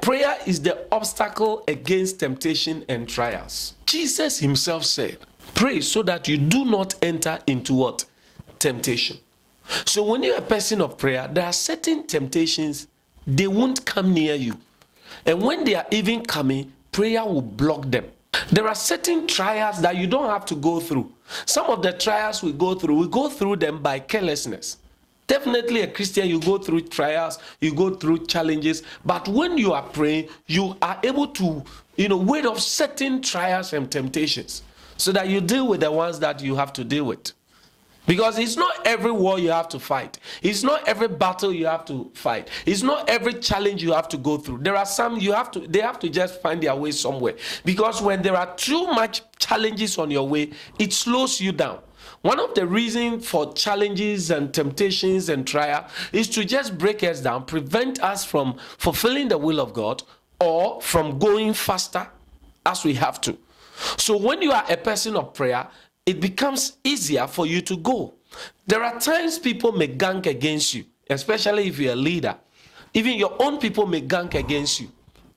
Prayer is the obstacle against temptation and trials. Jesus himself said, pray so that you do not enter into what? Temptation. So when you're a person of prayer, there are certain temptations, they won't come near you. And when they are even coming, prayer will block them. There are certain trials that you don't have to go through. Some of the trials we go through them by carelessness. Definitely a Christian, you go through trials, you go through challenges, but when you are praying, you are able to, ward off certain trials and temptations so that you deal with the ones that you have to deal with. Because it's not every war you have to fight. It's not every battle you have to fight. It's not every challenge you have to go through. There are some they have to just find their way somewhere. Because when there are too much challenges on your way, it slows you down. One of the reasons for challenges and temptations and trial is to just break us down, prevent us from fulfilling the will of God or from going faster as we have to. So when you are a person of prayer, it becomes easier for you to go. There are times people may gang against you, especially if you're a leader. Even your own people may gang against you.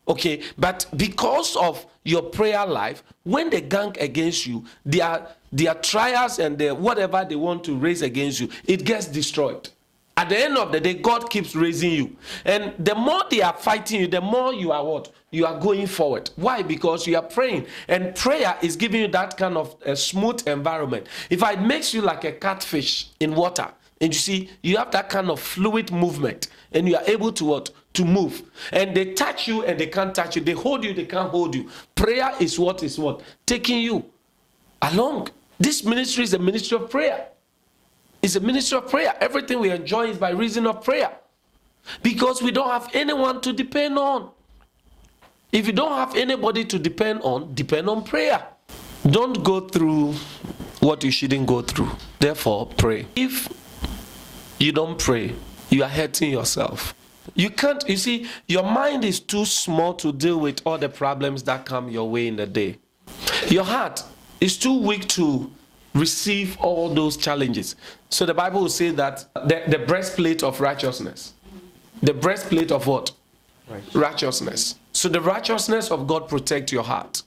Okay, but because of your prayer life, when they gang against you, their trials and whatever they want to raise against you, it gets destroyed. At the end of the day, God keeps raising you. And the more they are fighting you, the more you are what? You are going forward. Why? Because you are praying. And prayer is giving you that kind of a smooth environment. If it makes you like a catfish in water, and you see, you have that kind of fluid movement, and you are able to what? To move. And they touch you and they can't touch you. They hold you, they can't hold you. Prayer is what? Taking you along. This ministry is a ministry of prayer. It's a ministry of prayer. Everything we enjoy is by reason of prayer. Because we don't have anyone to depend on. If you don't have anybody to depend on prayer. Don't go through what you shouldn't go through. Therefore, pray. If you don't pray, you are hurting yourself. You can't, you see, your mind is too small to deal with all the problems that come your way in the day. Your heart is too weak to receive all those challenges. So the Bible will say that the breastplate of righteousness. The breastplate of what? Righteousness. So the righteousness of God protects your heart.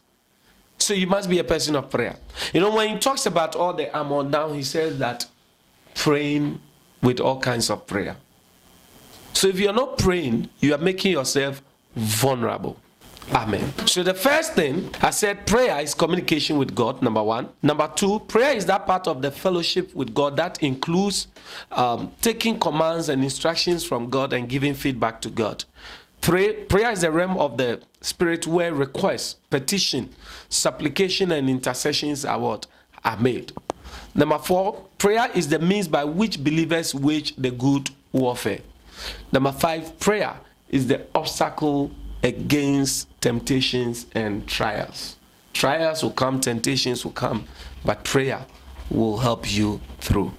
So you must be a person of prayer. When he talks about all the armor now, he says that praying with all kinds of prayer. So if you're not praying, you are making yourself vulnerable. Amen. So the first thing, I said prayer is communication with God, number one. Number two, prayer is that part of the fellowship with God that includes taking commands and instructions from God and giving feedback to God. Prayer is the realm of the spirit where requests, petition, supplication, and intercessions are made. Number four, prayer is the means by which believers wage the good warfare. Number five, prayer is the obstacle against temptations and trials. Trials will come, temptations will come, but prayer will help you through.